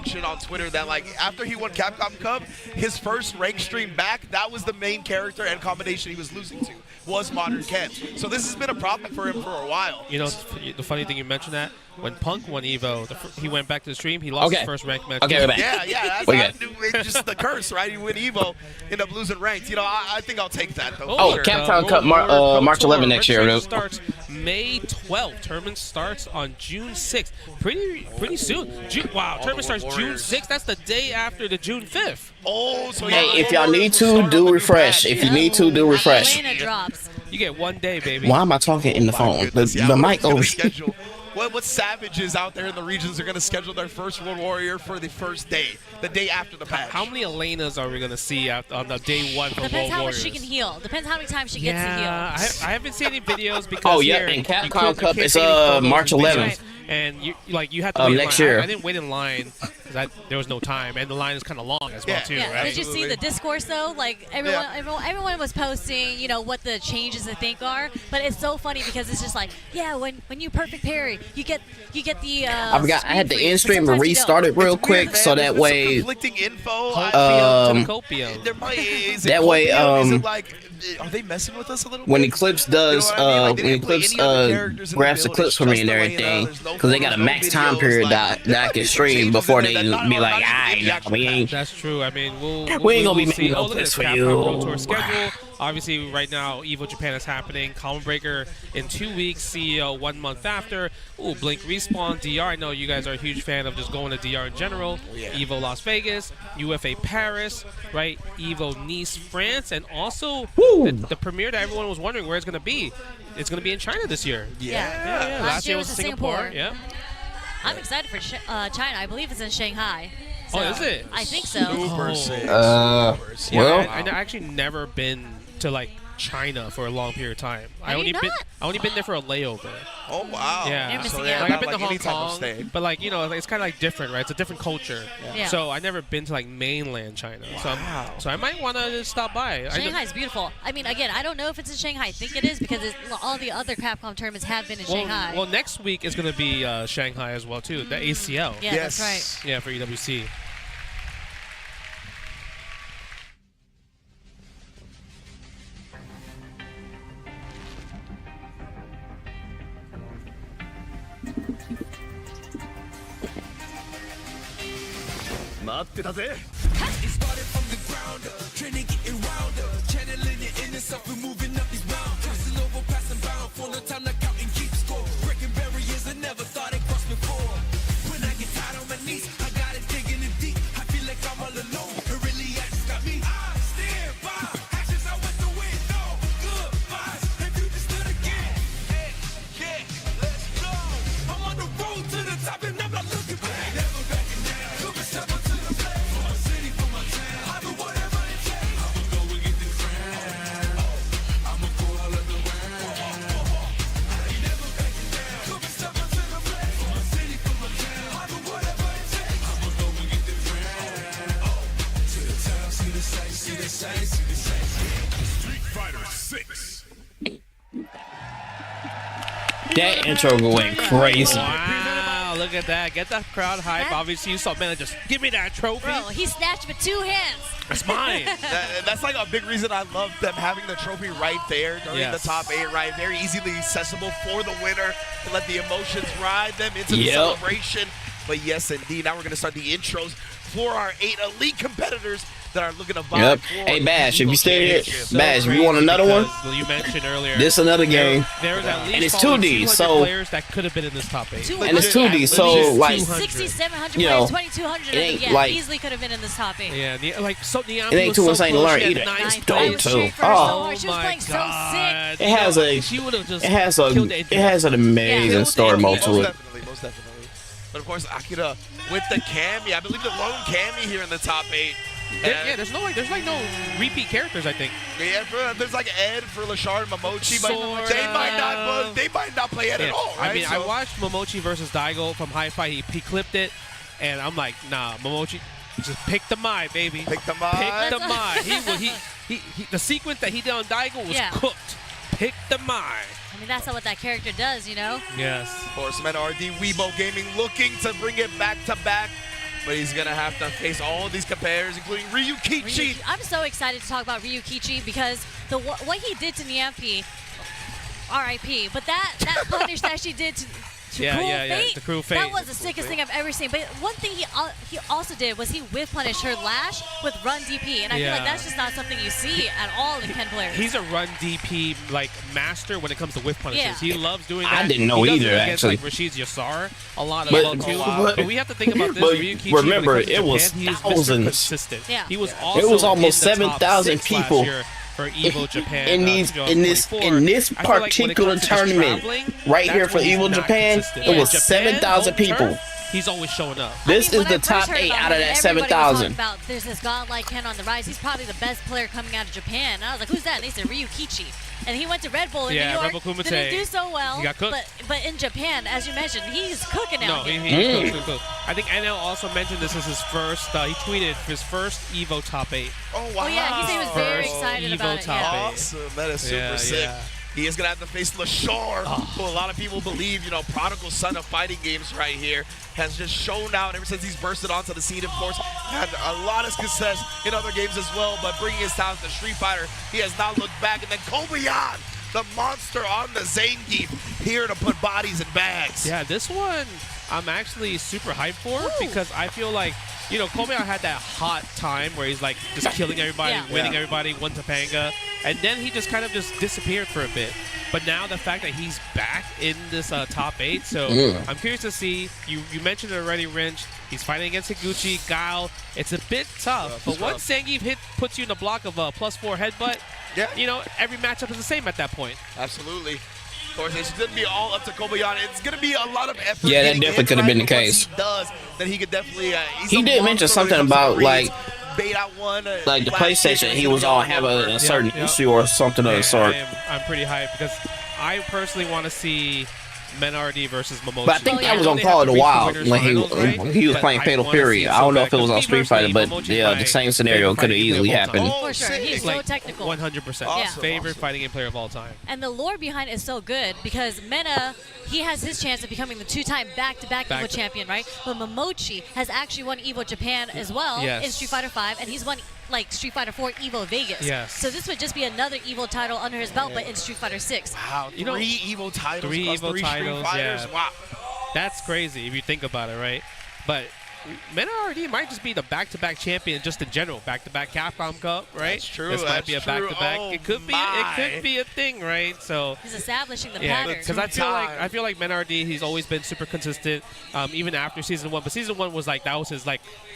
mentioned on Twitter that like after he won Capcom Cup, his first rank stream back, that was the main character and combination he was losing to was Modern Ken. So this has been a problem for him for a while. You know, the funny thing you mentioned that when Punk won Evo, he went back to the stream. He lost his first rank match. Okay, we're back. Yeah, it's just the curse, right? You win Evo, end up losing ranks. You know, I think I'll take that though. Oh, Capcom Cup March 11 next year. Starts May 12th. Tournament starts on June 6th. Pretty soon. Tournament starts June 6th. That's the day after the June 5th. Oh, so hey, if y'all need to, do refresh. If you need to, do refresh. You get 1 day, baby. Why am I talking in the phone? The mic over here. What savages out there in the regions are going to schedule their first World Warrior for the first day, the day after the patch? How many Elenas are we going to see on the day one for World Warriors? Depends how much she can heal. Depends how many times she gets to heal. I haven't seen any videos because and Capcom Cup is March 11th. And you have to wait next in line. year. I didn't wait in line because there was no time, and the line is kind of long as well too. Yeah. Right? Did you see the discourse though? Like everyone was posting, you know, what the changes they think are. But it's so funny because it's just like, when you perfect parry, you get the. I forgot. I had the end stream and restart it real quick so that way. Conflicting info. That way, are they messing with us a little bit? When Eclipse does, when Eclipse grabs the clips for me and everything, because they got a max time period that I can stream before they be like, we ain't. That's true. I mean, we ain't gonna be making no clips for Capcom you. World Tour schedule. Obviously, right now, Evo Japan is happening. Column Breaker in 2 weeks. CEO 1 month after. Ooh, Blink Respawn. DR. I know you guys are a huge fan of just going to DR in general. Evo Las Vegas. UFA Paris. Right. Evo Nice, France. And also the premiere that everyone was wondering where it's going to be. It's going to be in China this year. Yeah. Last year was in Singapore. Yeah. I'm excited for China. I believe it's in Shanghai. So is it? I think so. Well, I've actually never been to like China for a long period of time. I only been there for a layover. Oh wow! Yeah, so like I've been to Hong Kong, but like it's kind of like different, right? It's a different culture. Yeah. So I never been to like mainland China. So I might want to stop by. Shanghai's beautiful. I mean, again, I don't know if it's in Shanghai. I think it is because all the other Capcom tournaments have been in Shanghai. Well, next week is going to be Shanghai as well too. The ACL. Yeah, that's right. Yeah, for EWC. It started from the ground up, training getting round up, channeling your inner self and moving up these mountains, crossing over, passing bound, for no time to count and keep score, breaking barriers I never thought I'd cross before. When I get tired on my knees, I gotta dig in it deep. I feel like I'm all alone, but really I just got me. I stand by actions I went the window. Goodbyes, if you just stood again. Hey, yeah, let's go. I'm on the road to the top and I'm not looking back. Never backing down. Come and step up to the plate. For my city, for my town. I do whatever it takes. I'ma go and get the crown. I'ma go all of the round. I ain't never backing down. Come and step up to the plate. For my city, for my town. I do whatever it takes. I'ma go and get the crown. To the town, see the sights, see the sights, see the sights. Street Fighter 6. that intro went crazy. Wow, look at that. Get that crowd hype. Obviously, you saw man just give me that trophy. Bro, he snatched with 2 hands. It's mine. That's like a big reason I love them having the trophy right there during the top 8, right? Very easily accessible for the winner to let the emotions ride them into the celebration. But yes, indeed, now we're going to start the intros for our 8 elite competitors that are looking to vibe for Hey, Bash, if you stay here, So Bash, if you want another one, you mentioned earlier. this another game. There's at least And it's 2D, so players that could have been in this top 8. and it's 2D, so like 6,700 you know, players, 2,200 it ain't yeah, like- easily could have been in this top 8. Yeah, like so. it ain't too insane to learn either. Nice It's dope too. Oh, she was my playing so God. sick. It has a She would have just it has killed the has an amazing Yeah. story mode to Most it. definitely, most definitely. But of course, Akira with the Cammy. I believe the lone Cammy here in the top 8. There's no repeat characters. I think. Yeah, there's like Ed for Lashard and Momochi, but Sort they might not play Ed at all, right? I mean, I watched Momochi versus Daigo from Hi-Fi. He clipped it, and I'm like, nah, Momochi, just pick the Mai, baby. Pick the Mai. Pick the Mai. He the sequence that he did on Daigo was cooked. Pick the Mai. I mean, that's not what that character does, you know? Yes. Horseman RD Weibo Gaming looking to bring it back to back but he's going to have to face all of these competitors, including Ryukichi. I'm so excited to talk about Ryukichi because what he did to Nyampi, R.I.P., but that punish that she did to the Cruel Fate. That was the sickest thing I've ever seen. But one thing he also did was he whiff punished her lash with run DP, and I feel like that's just not something you see at all in Ken players. He's a run DP master when it comes to whiff punishes. Yeah. He loves doing that. I didn't know either, against, actually. Like Rashid Yassar a lot as well too. But we have to think about this. But Ryukichi, remember, when it comes it to was Japan, he thousands. consistent. Yeah. He was also It was almost in the top 7,000 6 people. last year for Evo Japan. In this particular tournament, right here for Evo Japan, it was 7,000 people. He's always showing up. This is the top 8 out of that 7,000. There's this godlike Ken on the rise. He's probably the best player coming out of Japan. And I was like, who's that? And they said Ryukichi. And he went to Red Bull in New York. Red Bull Kumite. Didn't do so well. He got cooked. But in Japan, as you mentioned, he's cooking out. No, he's cooked. I think NL also mentioned this is his first. He tweeted his first Evo top 8. Oh, wow. Oh, yeah. He said he was very excited Evo about it. top 8. Awesome. That is super sick. Yeah. He is going to have to face LaShore, who a lot of people believe, prodigal son of fighting games right here, has just shown out ever since he's bursted onto the scene, of course. Had a lot of success in other games as well, but bringing his talents to Street Fighter, he has not looked back. And then Kobayan, the monster on the Zangief, here to put bodies in bags. Yeah, this one I'm actually super hyped for because I feel like, Kobayan had that hot time where he's like just killing everybody, winning everybody, won Topanga, and then he just kind of just disappeared for a bit. But now the fact that he's back in this top 8, so I'm curious to see. You mentioned it already, Wrench. He's fighting against Higuchi, Guile. It's a bit tough, but once Zangief puts you in the block of a +4 headbutt, every matchup is the same at that point. Absolutely. Of course, it's going to be all up to Kobayan. It's going to be a lot of effort. Yeah, that definitely could have been the case. He does, then he could definitely. He did mention something about bait out one, like the PlayStation. He was all have a certain issue or something of the sort. I'm pretty hyped because I personally want to see Menardi versus Momochi. But I think that was on Call of the Wild when he was playing Fatal Fury. I don't know if it was on Street Fighter, but the same scenario could have easily happened. For sure. He's so technical. 100%. Favorite fighting game player of all time. And the lore behind it is so good because Mena, he has his chance of becoming the 2-time back-to-back Evo champion, right? But Momochi has actually won Evo Japan as well in Street Fighter 5, and he's won Street Fighter 4 Evo Vegas. Yes. So this would just be another Evo title under his belt, but in Street Fighter 6. Wow, three Evo titles. Three Evo titles, yeah. Wow. That's crazy if you think about it, right? But Menardi might just be the back-to-back champion just in general. Back-to-back Capcom Cup, right? That's true. This might be a back-to-back. Oh, it could be a thing, right? So he's establishing the pattern. Because I feel like Menardi, he's always been super consistent, even after season 1. But season 1 was that was his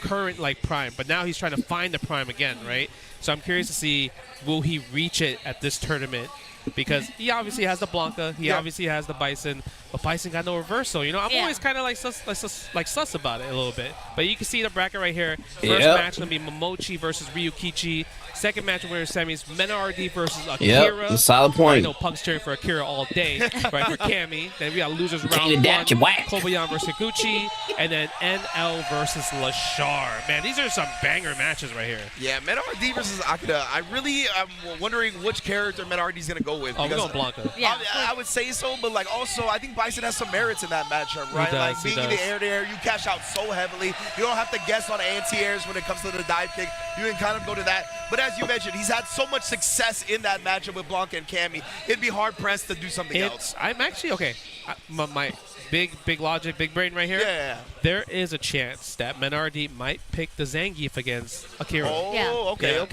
current prime. But now he's trying to find the prime again, right? So I'm curious to see, will he reach it at this tournament? Because he obviously has the Blanca, he obviously has the Bison, but Bison got no reversal. I'm always kind of sus about it a little bit. But you can see the bracket right here. First match gonna be Momochi versus Ryukichi. Second match winner semis, Menardi versus Akira. Yep, solid point. I know Punk's cheering for Akira all day, right? For Cammy. Then we got losers round 1. Kobayan versus Higuchi, and then NL versus LaShore. Man, these are some banger matches right here. Yeah, Menardi versus Akira. I really am wondering which character Menardi's gonna go with. Oh, we're going Blanca. Yeah. I would say so, but also I think Bison has some merits in that matchup, right? Being in the air, you cash out so heavily. You don't have to guess on anti-airs when it comes to the dive kick. You can kind of go to that. But as you mentioned, he's had so much success in that matchup with Blanca and Cammy. It'd be hard pressed to do something else. I'm actually my big logic, big brain right here. Yeah. There is a chance that Menardi might pick the Zangief against Akira. Oh, okay.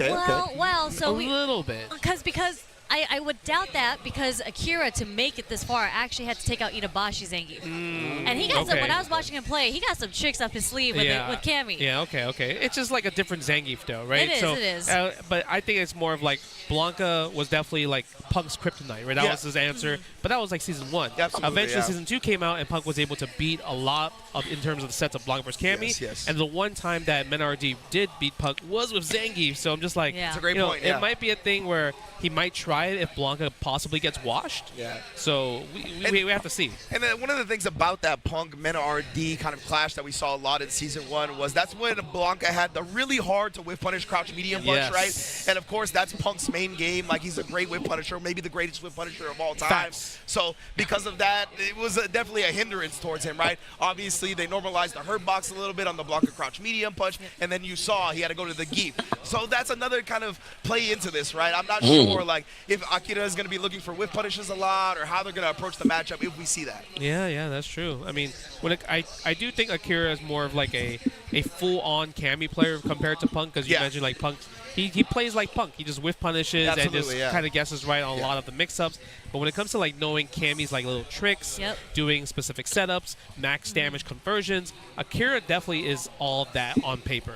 Well, so a little bit. Because I would doubt that because Akira, to make it this far, actually had to take out Itabashi Zangief. And he got some, when I was watching him play, he got some tricks up his sleeve with Cammy. Yeah, okay. It's just like a different Zangief, though, right? It is. But I think it's more of Blanca was definitely Punk's kryptonite, right? That was his answer. But that was season 1. Absolutely, eventually, season 2 came out, and Punk was able to beat a lot in terms of the sets of Blanca versus Cammy. Yes. And the one time that Menardi did beat Punk was with Zangief. So I'm just It's a great point. It might be a thing where he might try decide if Blanca possibly gets washed. Yeah. So we have to see. And then one of the things about that Punk Mena RD kind of clash that we saw a lot in Season 1 was that's when Blanca had the really hard to whiff punish crouch medium punch, right? And of course, that's Punk's main game. Like, he's a great whiff punisher, maybe the greatest whiff punisher of all time. Facts. So because of that, it was definitely a hindrance towards him, right? Obviously, they normalized the hurt box a little bit on the Blanca crouch medium punch, and then you saw he had to go to the Geep. So that's another kind of play into this, right? I'm not sure, like, if Akira is going to be looking for whiff punishes a lot or how they're going to approach the matchup if we see that. Yeah, that's true. I mean, I do think Akira is more of like a full-on Cammy player compared to Punk, because you mentioned like Punk. He plays like Punk. He just whiff punishes and just kind of guesses right on a lot of the mix-ups. But when it comes to like knowing Cammy's like little tricks, doing specific setups, max damage conversions, Akira definitely is all of that on paper.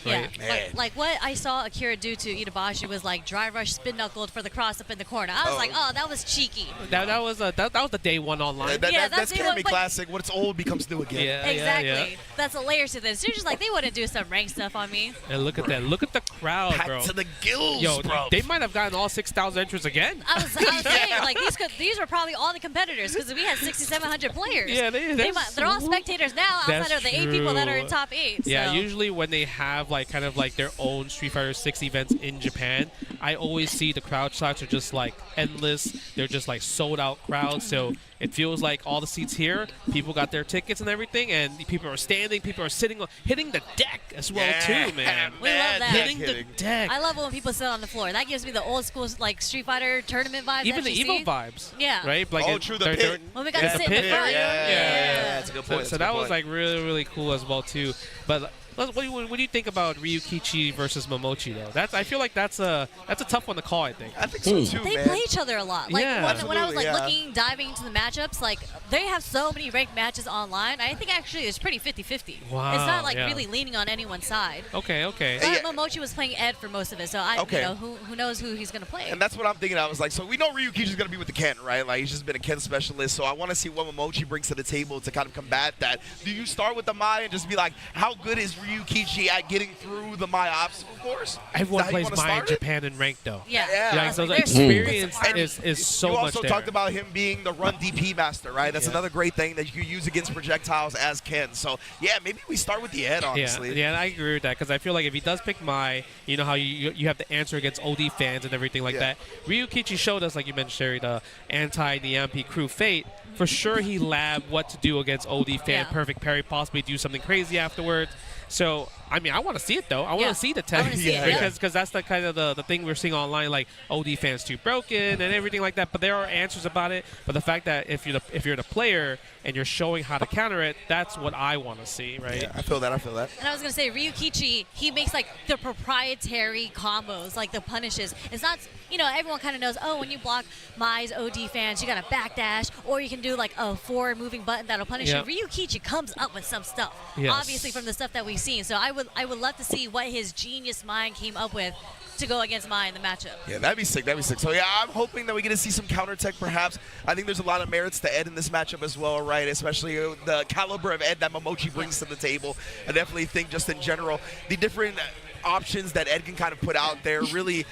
Right? Yeah, like what I saw Akira do to Itabashi was like dry rush spin knuckled for the cross up in the corner. I was like, oh, that was cheeky. That was the day one online. That's Cammy classic. When it's old becomes new again. Yeah, exactly. That's a layer to this. You're just like, they wouldn't do some rank stuff on me. And look at that. Look at the crowd, bro. Back to the gills, Yo, bro. They might have gotten all 6,000 entrants again. I was saying, like, these were probably all the competitors, because we had 6,700 players. Yeah, they're all spectators now outside of the 8 people that are in top 8. Yeah, so. Usually when they have like kind of like their own Street Fighter 6 events in Japan, I always see the crowd shots are just like endless. They're just like sold out crowds. So it feels like all the seats here, people got their tickets and everything, and people are standing, people are sitting, hitting the deck as well too, man. We love that. Hitting the deck. I love it when people sit on the floor. That gives me the old school like Street Fighter tournament vibes. Even the Evo vibes. Yeah. Right? Like true. The pit. When we got to sit in the front. Yeah. That's a good point. So that was like really, really cool as well too. But what do you think about Ryukichi versus Momochi though? I feel like that's a tough one to call. I think. I think so too, They man. play each other a lot. Like when I was like diving into the matchups, like they have so many ranked matches online. I think actually it's pretty 50-50. Wow. It's not like really leaning on anyone's side. Okay. But Momochi was playing Ed for most of it, so who knows who he's gonna play. And that's what I'm thinking. I was like, so we know Ryukichi's gonna be with the Ken, right? Like, he's just been a Ken specialist. So I want to see what Momochi brings to the table to kind of combat that. Do you start with the Mai and just be like, how good is Ryukichi at getting through the Mai obstacle course? Everyone plays Mai in Japan in ranked though. Yeah. So the experience is so much. You also there. talked about him being the run DP master, right? That's another great thing that you can use against projectiles as Ken. So yeah, maybe we start with the Ed, honestly. Yeah, I agree with that, because I feel like if he does pick Mai, you know how you have to answer against OD fans and everything like that. Ryukichi showed us, like you mentioned, Sherry, the anti-Niampi crew Fate. For sure, he labbed what to do against OD fan, perfect parry, possibly do something crazy afterwards. So, I mean, I want to see it, though. I want to see the tech. Because that's the kind of the thing we're seeing online, like, OD fans too broken and everything like that. But there are answers about it. But the fact that if you're the player and you're showing how to counter it, that's what I want to see, right? Yeah, I feel that. And I was going to say, Ryukichi, he makes, like, the proprietary combos, like the punishes. It's not, everyone kind of knows, when you block Mai's OD fans, you got to backdash, or you can do, like, a forward moving button that'll punish you. Ryukichi comes up with some stuff, obviously, from the stuff that we've seen. So I would love to see what his genius mind came up with to go against Mai in the matchup. Yeah, that'd be sick. So yeah, I'm hoping that we get to see some counter tech perhaps. I think there's a lot of merits to Ed in this matchup as well, right? Especially the caliber of Ed that Momochi brings to the table. I definitely think just in general, the different options that Ed can kind of put out there really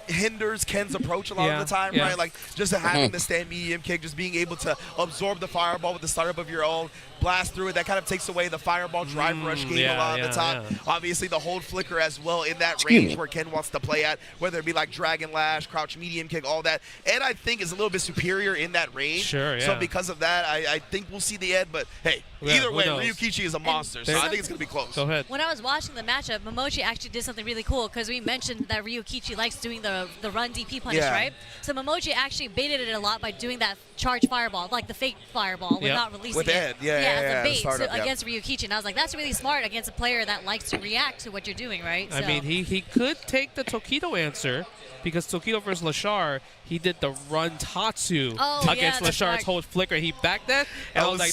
hinders Ken's approach a lot of the time, right? Like just having the stand medium kick, just being able to absorb the fireball with the startup of your own, blast through it. That kind of takes away the fireball drive rush game a lot of the time. Obviously, the hold flicker as well in that range where Ken wants to play at, whether it be like Dragon Lash, crouch medium kick, all that. Ed, I think, is a little bit superior in that range. Sure, yeah. So because of that, I think we'll see the Ed. But hey, either way, Ryukichi is a monster, so I think it's going to be close. Go ahead. When I was watching the matchup, Momochi actually did something really cool, because we mentioned that Ryukichi likes doing the run DP punish, right? So Momochi actually baited it a lot by doing that charge fireball, like the fake fireball, without releasing with Ed, as a bait against Ryukichi. And I was like, that's really smart against a player that likes to react to what you're doing, right? I mean, he could take the Tokido answer, because Tokido versus Lashar, he did the run Tatsu against Lashar's hold flicker. He backed that, and I was like,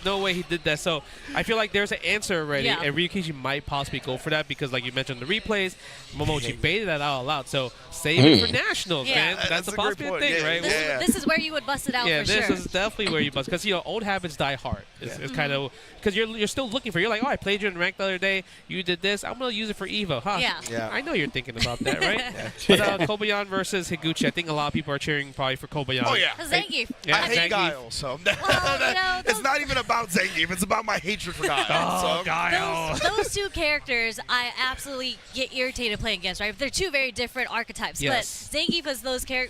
There's no way he did that. So I feel like there's an answer already, and Ryukichi might possibly go for that because, like you mentioned, the replays, Momochi baited that out loud. So save it for nationals, man. That's a possible thing, right? This is where you would bust it out for sure. Yeah, this is definitely where you bust because old habits die hard. It's kind of because you're still looking for. You're like, oh, I played you in ranked the other day. You did this. I'm gonna use it for Evo, huh? Yeah. I know you're thinking about that, right? But Kobayan versus Higuchi. I think a lot of people are cheering probably for Kobayan. Oh yeah. Zangief. I hate Guile, so it's not even about Zangief. It's about my hatred for Guile. Oh, Guile. Those two characters, I absolutely get irritated playing against. Right? They're two very different archetypes. Yes. But Zangief is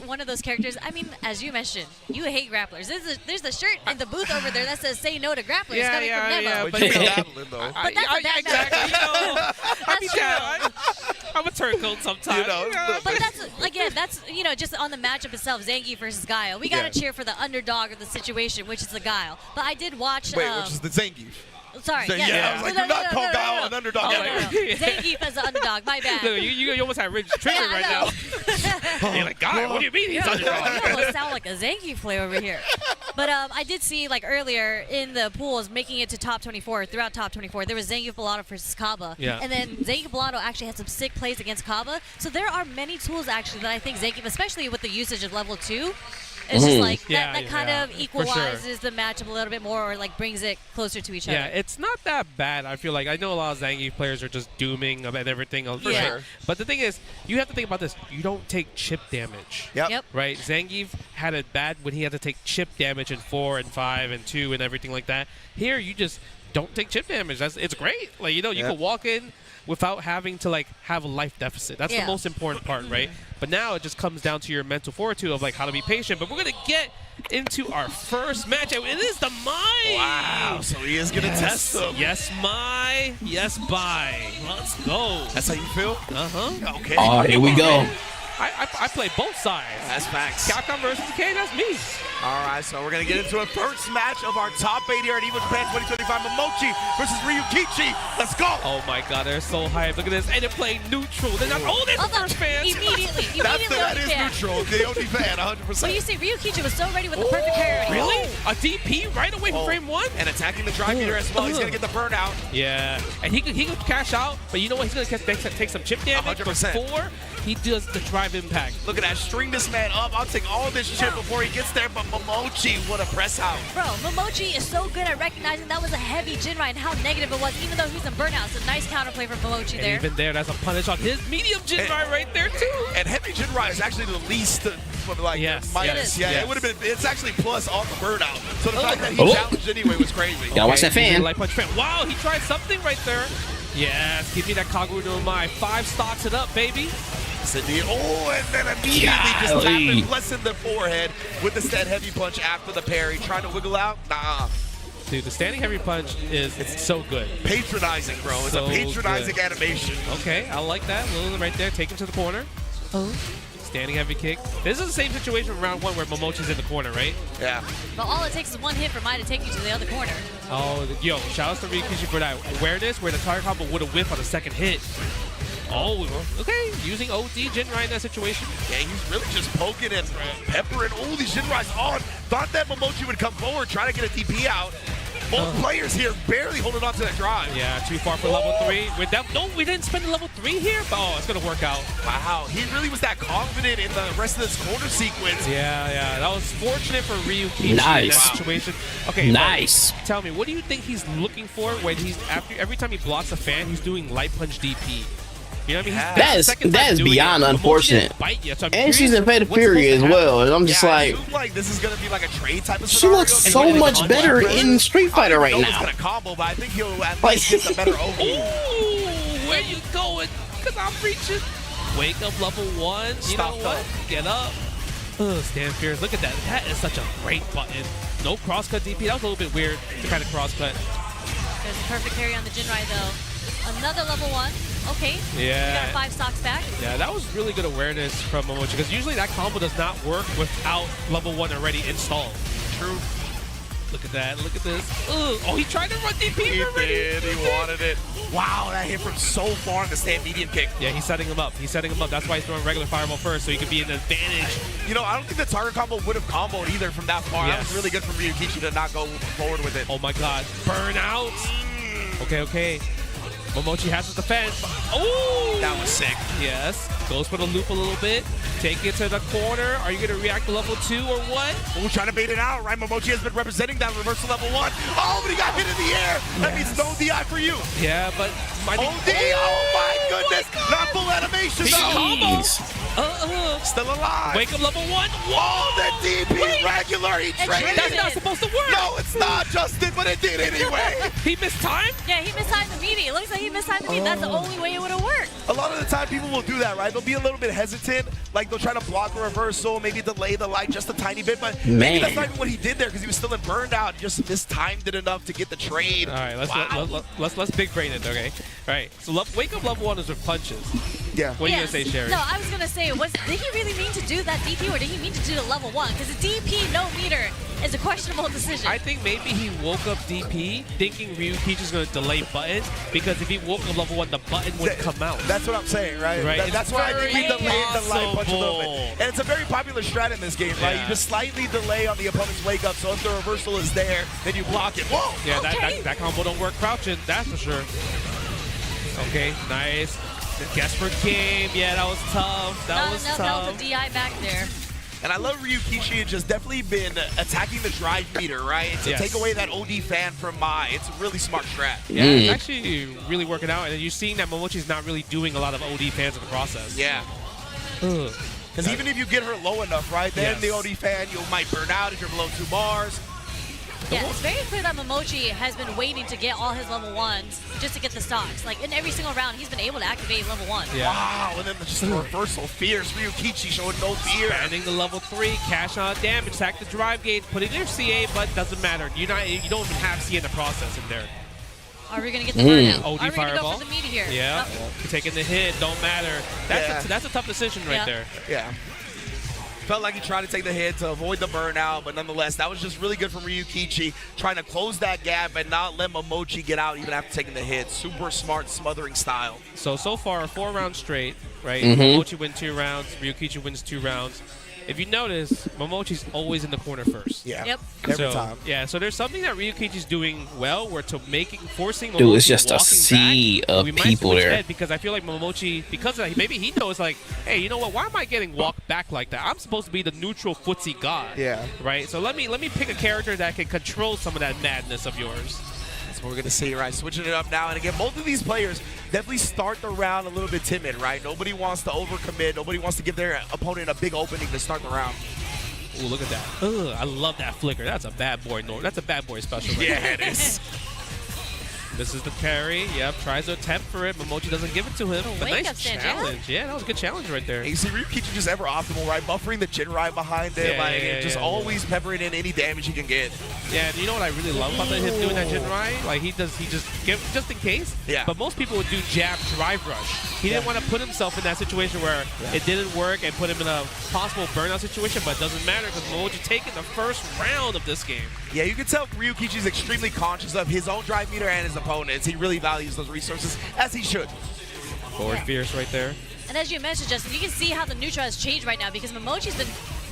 one of those characters. I mean, as you mentioned, you hate grapplers. There's a shirt in the booth over there that says "Say no to grapplers." Coming from Nemo. Yeah, but you're dabbling though. But that's a bad exactly. I'm a turncoat sometimes. But that's just on the matchup itself, Zangief versus Guile. We gotta cheer for the underdog of the situation, which is the Guile. But I did watch. Wait, which is the Zangief? Sorry. I was like, you're not called Guile an underdog. Zangief as an underdog. My bad. Look, you almost have Ridge triggered right now. You're like, Guile, what do you mean he's underdog? You almost sound like a Zangief player over here. But I did see, like, earlier in the pools, making it to top 24, throughout top 24, there was Zangief Bellato versus Kaba. Yeah. And then Zangief Bellato actually had some sick plays against Kaba. So there are many tools, actually, that I think Zangief, especially with the usage of level 2, it's just like that kind of equalizes the matchup a little bit more, or like brings it closer to each other. Yeah, it's not that bad. I feel like I know a lot of Zangief players are just dooming about everything else. For sure. But the thing is, you have to think about this. You don't take chip damage. Yep. Right? Zangief had it bad when he had to take chip damage in 4 and 5 and 2 and everything like that. Here, you just don't take chip damage. It's great. Like, you can walk in without having to like have a life deficit. That's the most important part, right? But now it just comes down to your mental fortitude of like how to be patient. But we're gonna get into our first matchup. It is the Mai. Wow, so he is gonna test them. Yes, Mai. Yes, bye. Let's go. That's how you feel? Okay. Oh, here we go. I play both sides. That's facts. Capcom versus K, that's me. All right, so we're going to get into a first match of our top 8 here at EVO Japan 2025. Momochi versus Ryukichi. Let's go. Oh, my God. They're so hyped. Look at this. And they're playing neutral. They're not. Oh, they're the first fans. Immediately. That is neutral. The OD fan, 100%. Well, you see, Ryukichi was so ready with the perfect parry. Really? A DP right away from frame 1? And attacking the drive meter as well. He's going to get the burnout. Yeah. And he could cash out, but you know what? He's going to take some chip damage 100%. before he does the drive impact. Look at that. String this man up. I'll take all this chip before he gets there, but Momochi, what a press out. Bro, Momochi is so good at recognizing that was a heavy Jinrai and how negative it was, even though he's in burnout. It's a nice counterplay from Momochi there. Even there, that's a punish on his medium Jinrai right there, too. And heavy Jinrai is actually the least, minus. It would have been, it's actually plus off the burnout. So the fact that he challenged anyway was crazy. Gotta watch that fan. Light punch fan. Wow, he tried something right there. Yes, give me that Kagura no Mai. 5 stocks it up, baby. Oh, and then immediately just tapping less in the forehead with the stand heavy punch after the parry. Trying to wiggle out? Nah. Dude, the standing heavy punch it's so good. Patronizing, bro. It's a patronizing animation. Okay, I like that. Lilith right there. Take him to the corner. Standing heavy kick. This is the same situation from round 1 where Momochi's in the corner, right? Yeah. But all it takes is one hit for Mai to take you to the other corner. Oh, yo, shout out to Ryukichi for that awareness where the target combo would have whiffed on the second hit. Oh, okay. Using OD Jinrai in that situation. Yeah, he's really just poking and peppering all these Jinrais on. Thought that Momochi would come forward, try to get a DP out. Both players here barely holding on to that drive. Yeah, too far for level 3. We didn't spend level 3 here, but it's going to work out. Wow, he really was that confident in the rest of this corner sequence. Yeah, that was fortunate for Ryukichi in that situation. Okay, nice. Tell me, what do you think he's looking for when every time he blocks a fan, he's doing light punch DP? You know what I mean? That is beyond unfortunate. And she's in Fate of Fury as well. And I'm just like this is gonna be like a trade type of she scenario. looks so much better in Street Fighter right now. He's gonna combo, but I think he'll at least get the better OD. Ooh, where you going? Cause I'm reaching. Wake up level 1. You know what? Get up. Stand fierce. Look at that. That is such a great button. No crosscut DP. That was a little bit weird to kind of crosscut. There's a perfect parry on the Jinrai though. Another level 1. Okay. Yeah. We got 5 stocks back. Yeah, that was really good awareness from Momochi because usually that combo does not work without level 1 already installed. True. Look at that. Look at this. Ooh. Oh, he tried to run DP already. He wanted it. Wow, that hit from so far in the stand medium kick. Yeah, he's setting him up. He's setting him up. That's why he's throwing regular fireball first, so he could be an advantage. You know, I don't think the target combo would have comboed either from that far. Yes. That was really good from Ryukichi to not go forward with it. Oh my god. Burnout. Okay, okay. Momochi has his defense. Oh! That was sick. Yes. Goes for the loop a little bit. Take it to the corner. Are you going to react to level 2 or what? We're trying to bait it out, right? Momochi has been representing that reversal level 1. Oh, but he got hit in the air. That means no DI for you. Yeah, but... OD! Oh my goodness! Not full animation though. Still alive. Wake up level 1. Whoa, the DP regular. He traded. That's not supposed to work. No, it's not, Justin, but it did anyway. He missed time? Yeah, he mistimed the meaty. It looks like he mistimed the meaty. That's the only way it would have worked. A lot of the time, people will do that, right? They'll be a little bit hesitant. Like, they'll try to block a reversal, maybe delay the light just a tiny bit. But maybe that's not even what he did there because he was still in burned out. Just mistimed it enough to get the trade. All right, let's big brain it, okay? All right, so wake up level 1 is with punches. Yeah. What are you going to say, Sherry? No, I was going to say, did he really mean to do that DP or did he mean to do the level 1? Because the DP no meter is a questionable decision. I think maybe he woke up DP thinking Ryukichi's going to delay buttons because if he woke up level 1, the button would come out. That's what I'm saying, right? That's why I think he delayed the light punch a little bit. And it's a very popular strat in this game, right? You just slightly delay on the opponent's wake up, so if the reversal is there, then you block it. Whoa! Yeah, that combo don't work crouching, that's for sure. Okay, nice. Guess for game. Yeah, that was tough. That was tough. That was a DI back there. And I love Ryukichi has just definitely been attacking the drive meter, right? To take away that OD fan from Mai. It's a really smart strat. Yeah, it's actually really working out. And you're seeing that Momochi's not really doing a lot of OD fans in the process. Yeah. Because even if you get her low enough, right, then the OD fan, you might burn out if you're below 2 bars. Yeah, it's very clear that Momochi has been waiting to get all his level 1s just to get the stocks. Like, in every single round, he's been able to activate level 1. Yeah. Wow, and then just the reversal. Fierce. Ryukichi showing no fear. Expanding the level 3, cash on damage, sack the drive gauge, putting their CA, but doesn't matter. You don't even have CA in the process in there. Are we going to get the burnout? OD Are we going to fireball? go for the meaty here? Yeah. Taking the hit, don't matter. That's a tough decision right there. Yeah. Felt like he tried to take the hit to avoid the burnout, but nonetheless, that was just really good from Ryukichi, trying to close that gap and not let Momochi get out even after taking the hit. Super smart smothering style. So far, 4 rounds straight, right? Momochi wins 2 rounds, Ryukichi wins 2 rounds. If you notice, Momochi's always in the corner first. Yeah. Yep. Every time. Yeah, so there's something that Ryukichi's doing well, where forcing Momochi Dude, it's just a walking sea back, of we might people switch there. Head because I feel like Momochi, because of that, maybe he knows like, hey, you know what? Why am I getting walked back like that? I'm supposed to be the neutral footsie god. Yeah. Right. So let me pick a character that can control some of that madness of yours. We're going to see, right? Switching it up now. And again, both of these players definitely start the round a little bit timid, right? Nobody wants to overcommit. Nobody wants to give their opponent a big opening to start the round. Ooh, look at that. Ugh, I love that flicker. That's a bad boy. That's a bad boy special. Right Yeah, it is. This is the parry. Yep, tries to attempt for it. Momochi doesn't give it to him. But nice challenge. Yeah, that was a good challenge right there. And you see Ryukichi just ever optimal, right? Buffering the Jinrai behind him, always peppering in any damage he can get. Yeah, and you know what I really love about him doing that Jinrai? Like he just give just in case. Yeah. But most people would do jab drive rush. He didn't want to put himself in that situation where it didn't work and put him in a possible burnout situation, but it doesn't matter because Momochi taking the first round of this game. Yeah, you can tell Ryukichi's extremely conscious of his own drive meter and his opponents. He really values those resources, as he should. Forward fierce right there. And as you mentioned, Justin, you can see how the neutral has changed right now because Momochi's been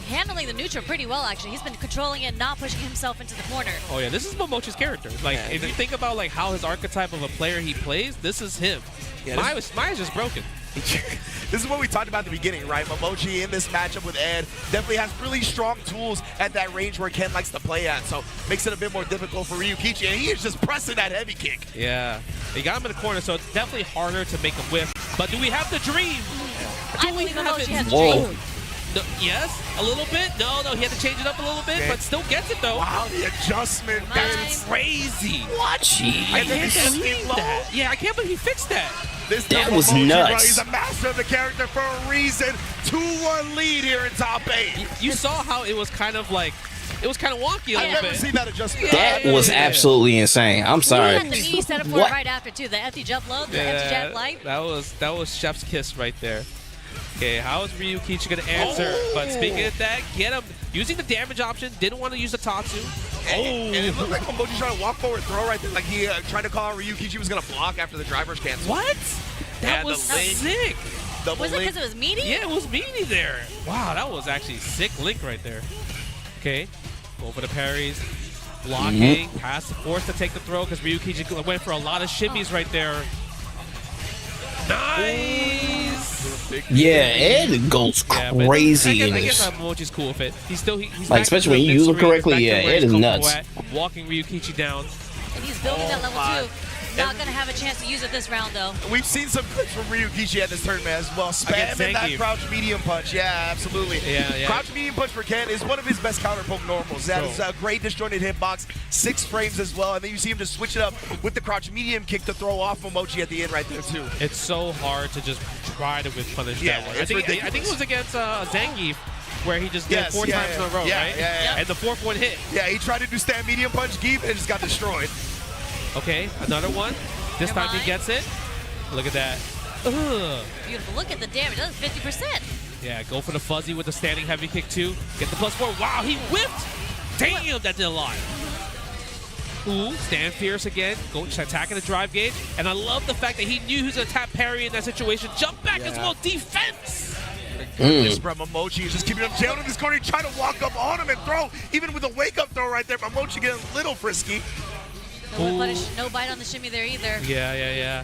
handling the neutral pretty well, actually. He's been controlling it, not pushing himself into the corner. Oh, yeah, this is Momochi's character. Like, if you think about, like, how his archetype of a player he plays, this is him. Yeah, Maya's just broken. This is what we talked about at the beginning, right? Momochi in this matchup with Ed definitely has really strong tools at that range where Ken likes to play at, so makes it a bit more difficult for Ryukichi, and he is just pressing that heavy kick. Yeah, he got him in the corner, so it's definitely harder to make him whiff. But do we have the dream? I believe Momochi has the dream. No, yes, a little bit. No, he had to change it up a little bit, but still gets it though. Wow, the adjustment. That's crazy. What? Jeez. I can't believe that. Yeah, I can't believe he fixed that. That was nuts. He's a master of the character for a reason. 2-1 lead here in top 8. You saw how it was kind of like, it was kind of wonky a little bit. I've never seen that adjustment. That was absolutely insane. I'm sorry. He had the knee set up for it right after too. The FD jump low, the FD jab light. That was chef's kiss right there. Okay, how is Ryukichi going to answer? But speaking of that, get him using the damage option. Didn't want to use the Tatsu. And it looked like Momochi's trying to walk forward throw right there. Like he tried to call out Ryukichi was going to block after the driver's cancel. What? That was sick. Was it because it was meaty? Yeah, it was meaty there. Wow, that was actually sick link right there. Okay, go for the parries. Blocking, pass the force to take the throw because Ryukichi went for a lot of shimmies right there. Nice! Yeah, Ed goes crazy. I guess Momochi's cool with it. He's like, especially when you use him correctly, yeah, Ed is nuts. Walking Ryukichi down. And he's building that level 2. Not going to have a chance to use it this round, though. We've seen some clips from Ryukichi at this tournament as well. Spamming that crouch medium punch. Yeah, absolutely. Yeah. Crouch medium punch for Ken is one of his best counter poke normals. That is a great disjointed hitbox, 6 frames as well. And then you see him just switch it up with the crouch medium kick to throw off Momochi at the end right there, too. It's so hard to just try to whip punish that one. I think it was against Zangief, where he just did 4 times in a row, right? Yeah. And the 4th one hit. Yeah, he tried to do stand medium punch, Geef, and just got destroyed. Okay, another one. This time he gets it. Look at that. Ugh. Beautiful. Look at the damage. That was 50%. Yeah, go for the fuzzy with the standing heavy kick too. Get the +4. Wow, he whipped. Damn, that did a lot. Ooh, stand fierce again. Go attacking the drive gauge. And I love the fact that he knew he was going to tap parry in that situation. Jump back as well. Defense. This Momochi is just keeping him down in this corner. He tried to walk up on him and throw. Even with a wake-up throw right there, Momochi getting a little frisky. No bite on the shimmy there either. Yeah.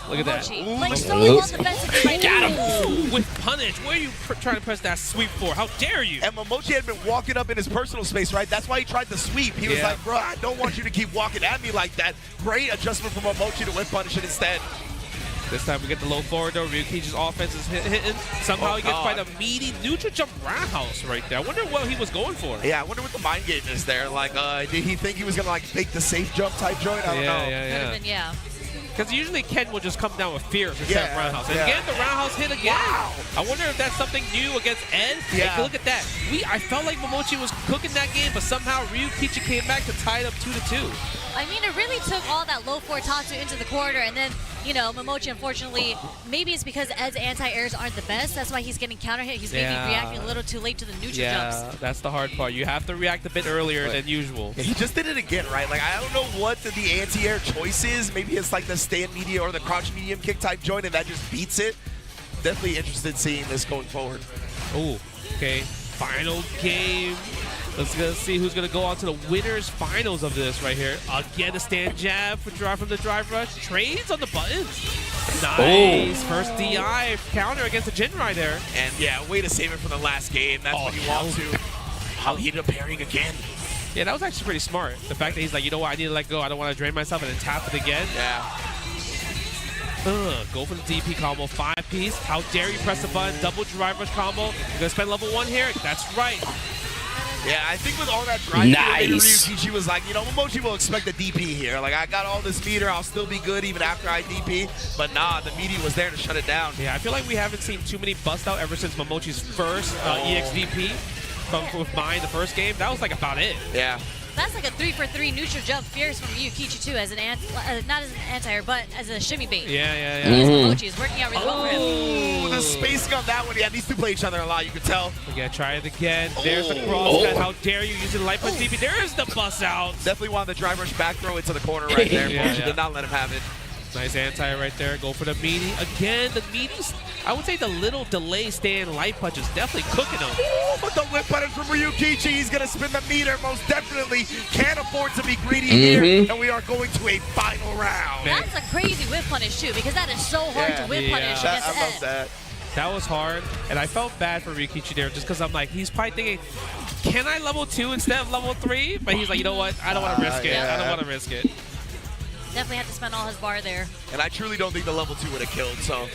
Look at that. Like so well defensively. Like, got him. With punish. Where are you trying to press that sweep for? How dare you? And Momochi had been walking up in his personal space, right? That's why he tried to sweep. He was like, bro, I don't want you to keep walking at me like that. Great adjustment from Momochi to whip punish it instead. This time we get the low forward though. Ryukichi's offense is hitting. Somehow he gets quite a meaty neutral jump roundhouse right there. I wonder what he was going for. Yeah, I wonder what the mind game is there. Like, did he think he was going to, like, fake the safe jump type joint? I don't know. Yeah. Because usually Ken will just come down with fierce instead of roundhouse. And again, the roundhouse hit again. Wow. I wonder if that's something new against Ed. Yeah. Hey, look at that. I felt like Momochi was cooking that game, but somehow Ryukichi came back to tie it up 2-2. I mean, it really took all that low 4 Tatsu into the corner, and then, you know, Momochi, unfortunately, maybe it's because Ed's anti-airs aren't the best. That's why he's getting counter hit. He's maybe reacting a little too late to the neutral jumps. Yeah, that's the hard part. You have to react a bit earlier than usual. Yeah, he just did it again, right? Like, I don't know what the anti-air choice is. Maybe it's like the stand media or the crouch medium kick type joint, and that just beats it. Definitely interested in seeing this going forward. Oh, okay. Final game. Let's see who's going to go on to the winners finals of this right here. Again, a stand jab from the drive rush. Trades on the buttons. Nice. First DI counter against the Jinrai there. And yeah, way to save it for the last game. That's what you want to. How he ended up parrying again. Yeah, that was actually pretty smart. The fact that he's like, you know what, I need to let go. I don't want to drain myself, and then tap it again. Yeah. Go for the DP combo, 5-piece. How dare you press the button, double drive rush combo. You're going to spend level 1 here? That's right. Yeah, I think with all that drive, Ryukichi was like, you know, Momochi will expect the DP here. Like, I got all this meter, I'll still be good even after I DP. But nah, the media was there to shut it down. Yeah, I feel like we haven't seen too many bust out ever since Momochi's first EXVP with mine the first game. That was like about it. Yeah. That's like a 3-for-3 neutral jump fierce from Ryukichi too, as an not as an anti-air, but as a shimmy bait. Yeah. Momochi is working out really well for him. Oh, the spacing on that one. Yeah, these two play each other a lot, you can tell. We gotta try it again. There's the cross. How dare you using light punch DP? There's the bust out. Definitely wanted the drive rush back throw into the corner right there. Momochi did not let him have it. Nice anti right there. Go for the meaty. Again, the meaties. I would say the little delay stand light punch is definitely cooking him. But the whip button from Ryukichi. He's going to spin the meter. Most definitely can't afford to be greedy here. And we are going to a final round. That's a crazy whip punish too, because that is so hard to whip punish against I love that. That was hard, and I felt bad for Ryukichi there just because I'm like, he's probably thinking, can I level 2 instead of level 3? But he's like, you know what? I don't want to risk it. I don't want to risk it. Definitely had to spend all his bar there. And I truly don't think the level 2 would have killed, so.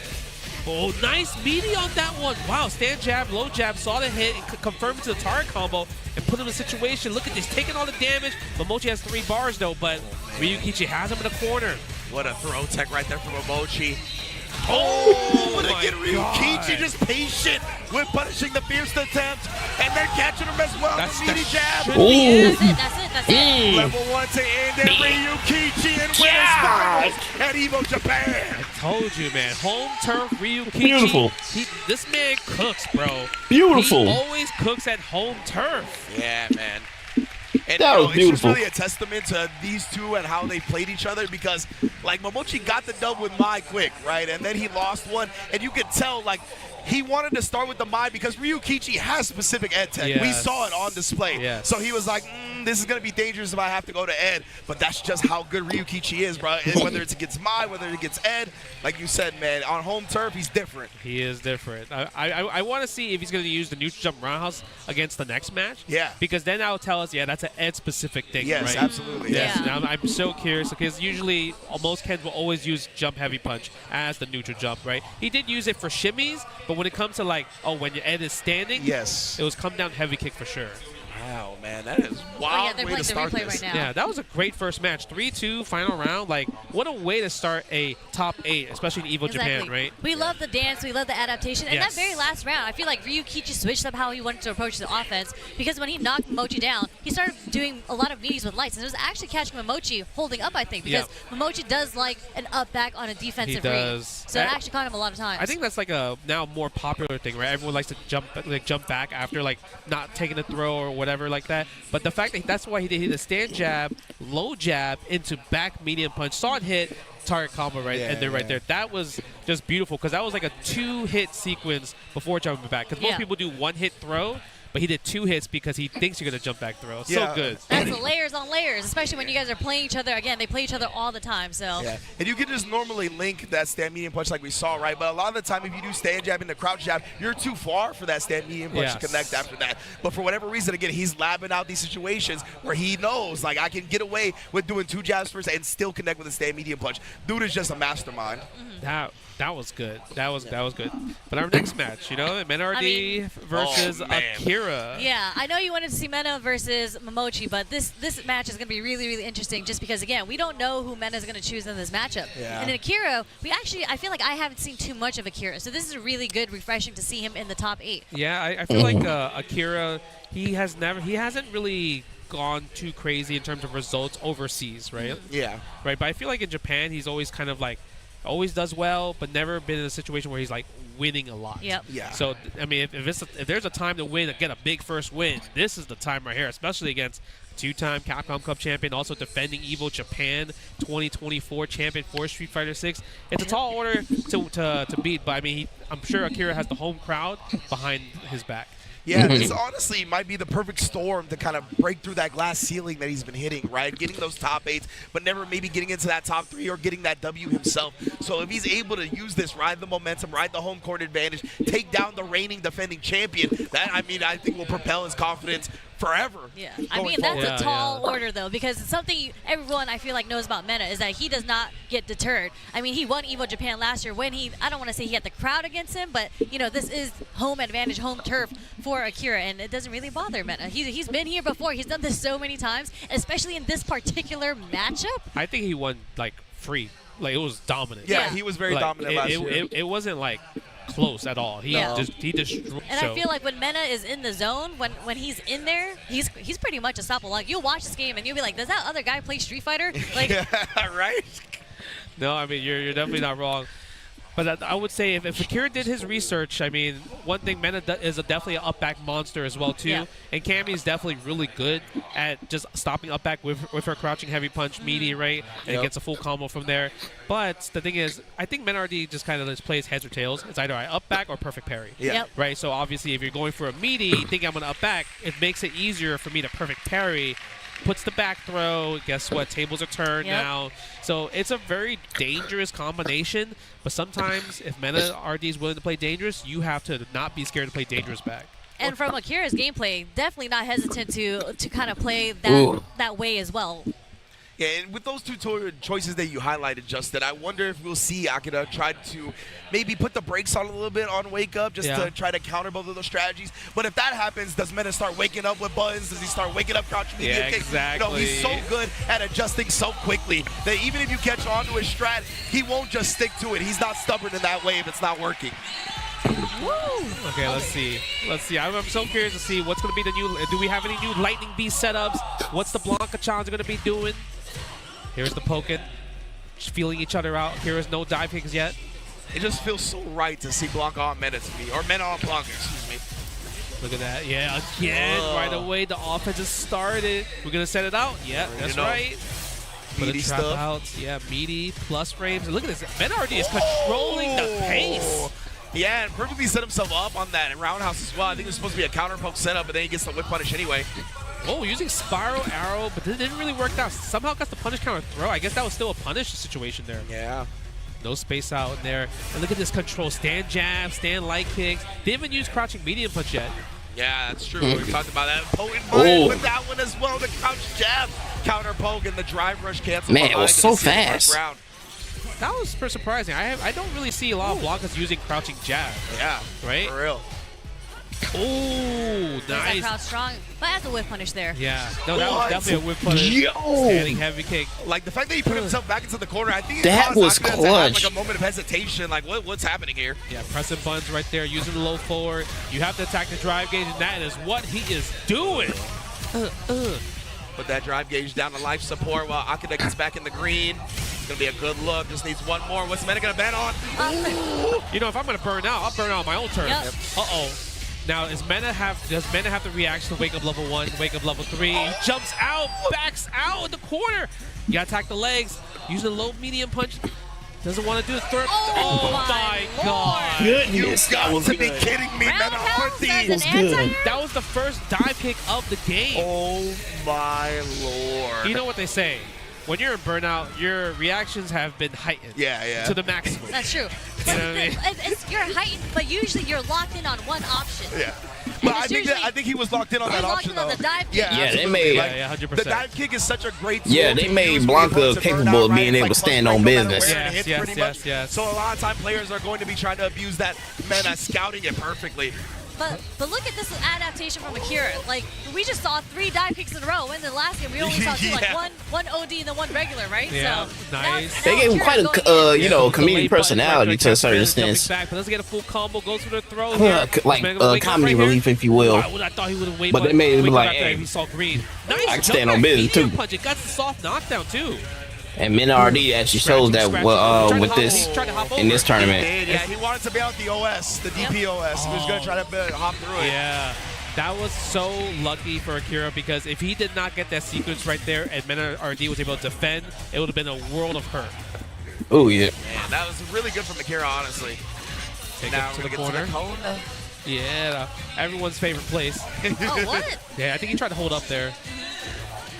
Oh, nice meaty on that one. Wow, stand jab, low jab, saw the hit, and confirmed to the target combo and put him in a situation. Look at this, taking all the damage. Momochi has 3 bars though, but Ryukichi has him in the corner. What a throw tech right there from Momochi. Oh, but again, Ryukichi just patient with punishing the fierce attempt and then catching him as well. The meaty jab. That's it. Level 1 to end it. Ryukichi in winners finals at Evo Japan. I told you, man. Home turf Ryukichi. Beautiful. This man cooks, bro. Beautiful. He always cooks at home turf. Yeah, man. And that was beautiful. It's just really a testament to these two and how they played each other because, like, Momochi got the dub with Mai quick, right? And then he lost one, and you could tell, like, he wanted to start with the Mai because Ryukichi has specific Ed tech. Yes. We saw it on display. Yes. So he was like, this is going to be dangerous if I have to go to Ed. But that's just how good Ryukichi is, bro. And whether it's against Mai, whether it's against Ed, like you said, man, on home turf, he's different. He is different. I want to see if he's going to use the neutral jump roundhouse against the next match. Yeah. Because then that'll tell us, that's an Ed-specific thing, yes, right? Absolutely. Yes. Yeah. And I'm so curious because usually most Kens will always use jump heavy punch as the neutral jump, right? He did use it for shimmies, but when it comes to like, when your Ed is standing, yes, it was come down heavy kick for sure. Wow, man, that is wild they're way to playing start the replay this. right now. Yeah, that was a great first match. 3-2, final round. Like, what a way to start a top 8, especially in Evo Japan, right? We love the dance. We love the adaptation. And Yes. that very last round, I feel like Ryukichi switched up how he wanted to approach the offense because when he knocked Momochi down, he started doing a lot of meetings with lights. And it was actually catching Momochi holding up, I think, because Momochi does like an up back on a defensive read. So it actually caught him a lot of times. I think that's like a now more popular thing, right? Everyone likes to jump back after like not taking a throw or whatever like that. But the fact that that's why he did the stand jab, low jab into back medium punch, saw it hit, target combo right there. That was just beautiful because that was like a 2-hit sequence before jumping back. Because most people do 1-hit throw. But he did 2 hits because he thinks you're going to jump back throw. So good. That's the layers on layers, especially when you guys are playing each other. Again, they play each other all the time. So. Yeah, and you can just normally link that stand medium punch like we saw, right? But a lot of the time, if you do stand jab into crouch jab, you're too far for that stand medium punch to connect after that. But for whatever reason, again, he's labbing out these situations where he knows, like, I can get away with doing 2 jabs first and still connect with a stand medium punch. Dude is just a mastermind. That was good. That was good. But our next match, Menardi versus Akira. Yeah, I know you wanted to see Mena versus Momochi, but this match is going to be really, really interesting just because, again, we don't know who Mena is going to choose in this matchup. Yeah. And in Akira, I feel like I haven't seen too much of Akira. So this is really good, refreshing to see him in the top 8. Yeah, I feel like Akira, he hasn't really gone too crazy in terms of results overseas, right? Yeah. Right, but I feel like in Japan, he's always kind of like, always does well, but never been in a situation where he's like winning a lot. Yep. Yeah. So I mean, if there's a time to win, get a big first win, this is the time right here, especially against 2-time Capcom Cup champion, also defending Evo Japan 2024 champion for Street Fighter 6. It's a tall order to beat, but I mean, I'm sure Akira has the home crowd behind his back. Yeah, this honestly might be the perfect storm to kind of break through that glass ceiling that he's been hitting, right? Getting those top 8s, but never maybe getting into that top 3 or getting that W himself. So if he's able to use this, ride the momentum, ride the home court advantage, take down the reigning defending champion, that, I mean, I think will propel his confidence forever. Yeah, I mean, that's a tall order, though, because something everyone I feel like knows about Mena is that he does not get deterred. I mean, he won Evo Japan last year when I don't want to say he had the crowd against him, but, this is home advantage, home turf for Akira, and it doesn't really bother Mena. He's been here before. He's done this so many times, especially in this particular matchup. I think he won, like, free. Like, it was dominant. Yeah, he was very dominant last year. It wasn't, like, close at all. He destroyed. And I feel like when Mena is in the zone, when he's in there, he's pretty much unstoppable. Like, you'll watch this game and you'll be like, does that other guy play Street Fighter? Like, right? No, I mean, you're definitely not wrong. But I would say if Akira did his research, I mean, one thing, Mena is definitely an up-back monster as well, too. Yeah. And Cammy is definitely really good at just stopping up-back with her crouching heavy punch, meaty, right? And it gets a full combo from there. But the thing is, I think Menardi just kind of just plays heads or tails. It's either I up-back or perfect parry. Yeah. Yep. Right? So obviously, if you're going for a meaty, thinking I'm going to up-back, it makes it easier for me to perfect parry. Puts the back throw. Guess what? Tables are turned now. So it's a very dangerous combination. But sometimes, if Mena RD is willing to play dangerous, you have to not be scared to play dangerous back. and from Akira's gameplay, definitely not hesitant to kind of play that way as well. Yeah, and with those two choices that you highlighted, Justin, I wonder if we'll see Akira try to maybe put the brakes on a little bit on Wake Up just to try to counter both of those strategies. But if that happens, does Mena start waking up with buttons? Does he start waking up crouch medium kick? Exactly. You know, he's so good at adjusting so quickly that even if you catch on to his strat, he won't just stick to it. He's not stubborn in that way if it's not working. Woo! Okay, let's see. I'm so curious to see what's going to be the new. Do we have any new Lightning Beast setups? What's the Blanca challenge going to be doing? Here's the Pokken, just feeling each other out. Here is no dive kicks yet. It just feels so right to see Blanca on Mena to me, or Mena on Blanca, excuse me. Look at that. Yeah, again, right away, the offense has started. We're going to set it out. Yeah, that's right. Put a trap out. Yeah, meaty, plus frames. And look at this. Menardi is controlling the pace. Yeah, and perfectly set himself up on that roundhouse as well. I think it was supposed to be a counter poke setup, but then he gets the whip punish anyway. Oh, using spiral arrow, but it didn't really work out. Somehow got the punish counter throw. I guess that was still a punish situation there. Yeah. No space out in there. And look at this control. Stand jab, stand light kicks. They haven't used crouching medium punch yet. Yeah, that's true. We talked about that. Potent with that one as well. The crouch jab, counter poke, and the drive rush cancel. Man, it was so fast. That was pretty surprising. I don't really see a lot of blockers using crouching jab. Yeah, right? For real. Oh, nice. Crowd strong, but that's a whip punish there. Yeah, no, that was definitely a whip punish. Standing heavy kick. Like the fact that he put himself back into the corner, I think that was clutch. Like a moment of hesitation, like what's happening here? Yeah, pressing buttons right there, using the low forward. You have to attack the drive gauge, and that is what he is doing. Put that drive gauge down to life support while Akira gets back in the green. It's gonna be a good look. Just needs one more. What's Meta gonna bet on? You know, if I'm gonna burn out, I'll burn out on my own turn. Yep. Uh-oh. Now, does Mena have the reaction to wake up level 1, wake up level 3? He jumps out, backs out in the corner. You gotta attack the legs. Using a low medium punch. Doesn't want to do the third. Oh my God. Goodness, you got to be kidding me, Meta. That was the first dive kick of the game. Oh my Lord. You know what they say. When you're in burnout, your reactions have been heightened. Yeah. To the maximum. That's true. You know what I mean? You're heightened, but usually you're locked in on one option. Yeah. But I think he was locked in on that option, though. On the dive kick. Yeah, they made 100%. The dive kick is such a great tool. Yeah, they made Blanca capable of being able to stand on business. Yes. So a lot of time players are going to be trying to abuse that Meta, scouting it perfectly. But look at this adaptation from Akira. Like, we just saw 3 dive kicks in a row. In the last game, we only saw 2, like one OD and then 1 regular, right? Yeah, so nice. They gave him quite a, comedic personality to a certain extent. Back, but let's get a full combo, goes for the throw. Like comedy relief, if you will. I thought he would have waited. But they made him like, hey, he saw green. Nice. I can stand on business, too. Punch. It got the soft knockdown, too. And Menardi actually shows that with this in this tournament. Yeah, he wanted to be out the OS, the DPOS. He was going to try to hop through it. Yeah. That was so lucky for Akira because if he did not get that sequence right there and Menardi was able to defend, it would have been a world of hurt. Oh, yeah. Man, that was really good from Akira, honestly. Take now it to the we're corner. Get to the Yeah, everyone's favorite place. Oh, what? Yeah, I think he tried to hold up there.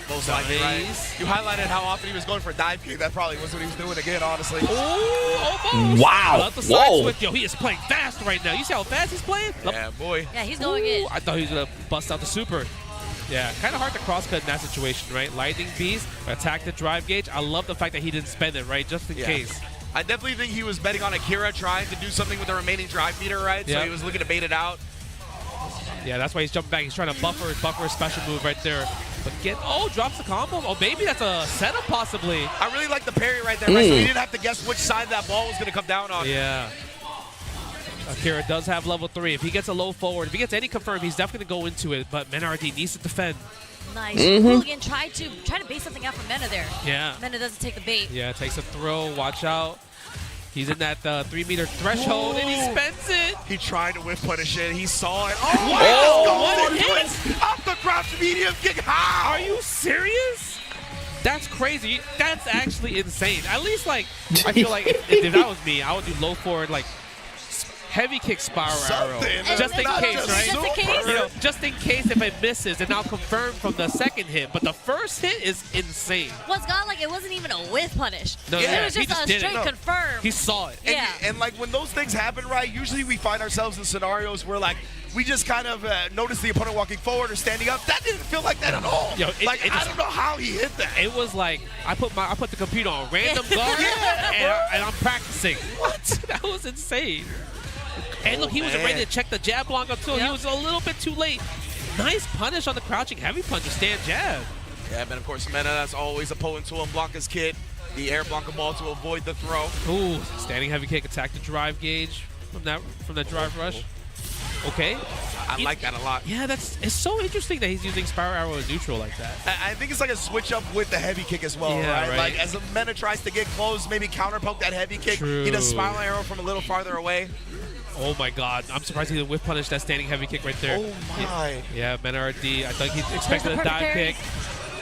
Most likely, right? You highlighted how often he was going for a dive kick. That probably was what he was doing again, honestly. Oh, almost. Wow. Whoa. Yo, he is playing fast right now. You see how fast he's playing? Yeah, boy. Yeah, he's going in. I thought he was going to bust out the super. Yeah, kind of hard to cross-cut in that situation, right? Lightning Beast, attack the drive gauge. I love the fact that he didn't spend it, right? Just in case. I definitely think he was betting on Akira trying to do something with the remaining drive meter, right? So he was looking to bait it out. Yeah, that's why he's jumping back. He's trying to buffer a special move right there. But drops the combo. Oh, maybe that's a setup possibly. I really like the parry right there, right? So he didn't have to guess which side that ball was going to come down on. Yeah. Akira does have level 3. If he gets a low forward, if he gets any confirm, he's definitely going to go into it. But Menardi needs to defend. Nice. Hooligan tried to bait something out from Mena there. Yeah. Mena doesn't take the bait. Yeah, takes a throw. Watch out. He's in that 3-meter threshold, and he spends it. He tried to whip punish it. He saw it. What a hit! Off the crouch medium kick. How? Are you serious? That's crazy. That's actually insane. At least, like, I feel like if that was me, I would do low forward, like, heavy kick spiral arrow. Just in case, right? Just in case? You know, just in case if it misses, and I'll confirm from the second hit. But the first hit is insane. What's gone like it wasn't even a whiff punish. No, it was just a straight confirm. He saw it. And like when those things happen, right, usually we find ourselves in scenarios where like we just kind of notice the opponent walking forward or standing up. That didn't feel like that at all. Yo, I don't know how he hit that. It was like I put the computer on random guard and I'm practicing. What? That was insane. And look, he was ready to check the jab block up too. He was a little bit too late. Nice punish on the crouching heavy punch, stand jab. Yeah, but of course, Mena, that's always a potent tool in Blanca's kit. The air Blanca ball to avoid the throw. Ooh, standing heavy kick, attack the drive gauge from that drive rush. Okay. I like that a lot. Yeah, it's so interesting that he's using spiral arrow in neutral like that. I think it's like a switch up with the heavy kick as well, right? Like as Mena tries to get close, maybe counter poke that heavy kick. True. He does spiral arrow from a little farther away. Oh my God! I'm surprised he didn't whiff punish that standing heavy kick right there. Oh my! Yeah, Mena RD. I thought he expected a dive kick.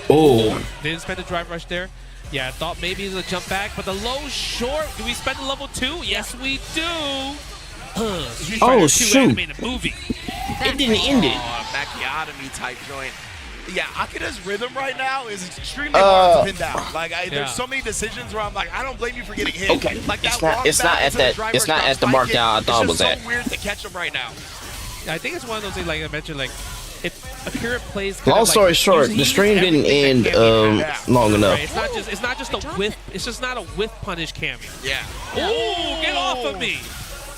Oh! Didn't spend the drive rush there. Yeah, I thought maybe he was a jump back, but the low short. Do we spend the level 2? Yes, we do. Oh shoot! Movie. It didn't end it. Macchiotomy type joint. Yeah, Akida's rhythm right now is extremely hard to pin down. Like, there's so many decisions where I'm like, I don't blame you for getting hit. Okay, like it's not at the markdown I thought it was at. It's so weird to catch him right now. I think it's one of those things, like I mentioned, like if Akira plays. Long story short, the stream didn't end long enough. Right? It's not just a whiff. It's just not a whiff punish Cammy. Yeah. Oh, get off of me!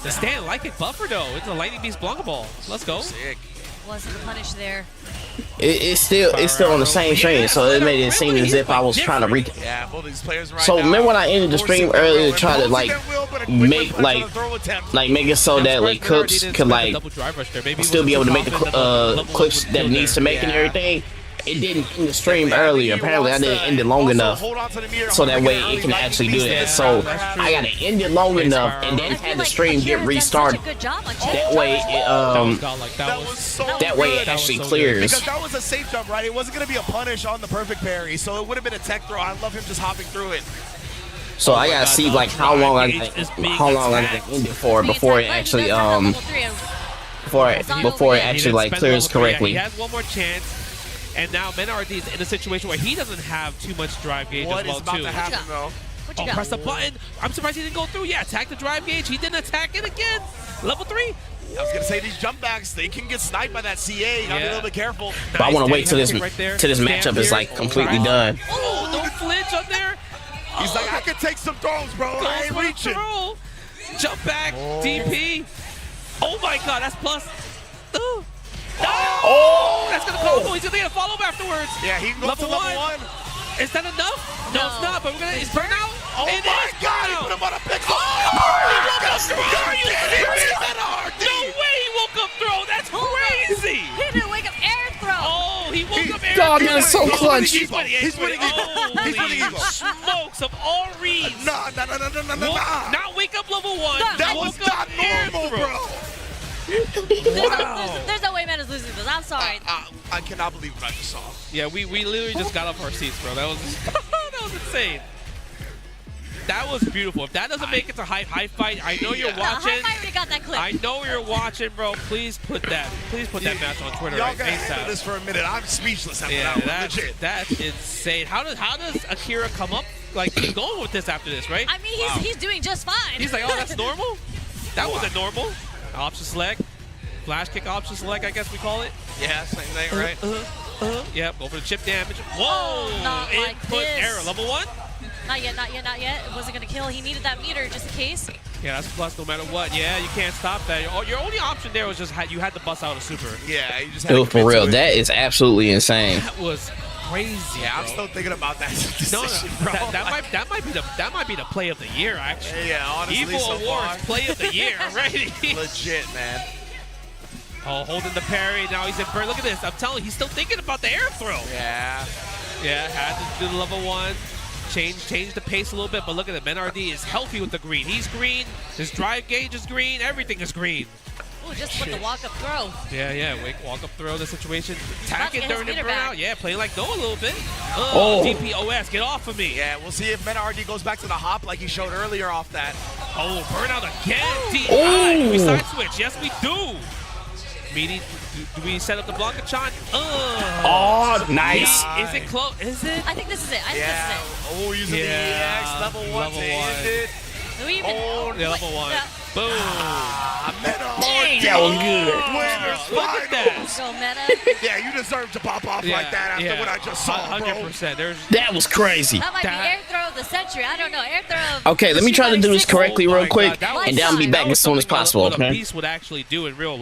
The stand like it buffer though. It's a lightning beast Blanca ball. Let's go. Sick. Wasn't the punish there. It's still on the same train, so it made it seem as if I was trying to reach. Yeah, both these players right So now, remember when I ended the stream earlier to try to like make it so that like Cooks could like still be able to make the clips that it needs to make and everything. It didn't end the stream earlier. Apparently, I didn't end it long enough so that way it can actually do that. So I gotta end it long enough and then have the stream get restarted. That way, it actually clears. Because that was a safe jump, right? It wasn't gonna be a punish on the perfect parry, so it would have been a tech throw. I love him just hopping through it. So I gotta see like how long I gotta end it for before it actually before it actually like clears correctly. He has one more chance. And now Mena RD is in a situation where he doesn't have too much drive gauge as well, too. What is about to happen, though? Press the button. I'm surprised he didn't go through. Yeah, attack the drive gauge. He didn't attack it again. Level 3. I was going to say, these jump backs, they can get sniped by that CA. You got to be a little bit careful. But I want to wait till this matchup is like completely done. Oh, no flinch up there. He's like, I can take some throws, bro. I ain't reaching. Jump back, DP. Oh my God, that's plus. Ooh. Oh! That's gonna combo. He's gonna get a follow up afterwards. Yeah, he can go to level 1. Is that enough? No, it's not. But we're gonna. It's burnout. Oh my God! He put him on a pixel. Are you serious? No way he woke up throw. That's crazy. He didn't wake up air throw. Oh, he woke up air throw. God, that is so clutch. He's winning. He's winning. Smokes of all reads. Nah. Not wake up level 1. That was not normal, bro. There's no way Mena's losing this. I'm sorry. I cannot believe what I just saw. Yeah, we literally just got off our seats, bro. That was that was insane. That was beautiful. If that doesn't make it to high fight, I know you're watching. High fight already got that clip. I know you're watching, bro. Please put that match on Twitter. Y'all gotta handle this for a minute. I'm speechless after that. Legit. That's insane. How does Akira come up like keep going with this after this, right? I mean, he's doing just fine. He's like, oh, that's normal. That wasn't normal. Option select, flash kick option select, I guess we call it. Yeah, same thing, right? Yep, go for the chip damage. Whoa! Input error, level 1? Not yet. It wasn't gonna kill. He needed that meter just in case. Yeah, that's a plus no matter what. Yeah, you can't stop that. Your only option there was just you had to bust out a super. Yeah, you just had to for real, that is absolutely insane. That was crazy. Yeah, bro. I'm still thinking about that decision, No, bro. that might be the play of the year, actually. Yeah, honestly, Evil so Awards far. play of the year, right? Legit, man. Oh, holding the parry. Now he's in burn. Look at this. I'm telling you, he's still thinking about the air throw. Yeah. Yeah, had to do the level 1. Change the pace a little bit, but look at it. Mena RD is healthy with the green. He's green. His drive gauge is green. Everything is green. Ooh, just with the walk-up throw. Yeah. Walk-up throw the situation. Attacking during the burnout. Back. Yeah, playing like Noah a little bit. Oh. DPOS, get off of me. Yeah, we'll see if Mena RD goes back to the hop like he showed earlier off that. Oh, burnout again. DI. Oh. Do we side switch? Yes, we do. Meaty, do we set up the Blanca Chan? Oh, nice. Is it close? Is it? I think this is it. Oh, using the EX level 1 to end it. Oh, level 1. Yeah. Boom. That was good. Winners Look at that. Go Meta. Yeah, you deserve to pop off like that after what I just saw, bro. 100%. That was crazy. That might be air throw of the century. I don't know. Air throw. Okay, let me try to do this correctly real quick, God, and then I'll be back as soon as possible. What a Okay. beast would actually do in real life.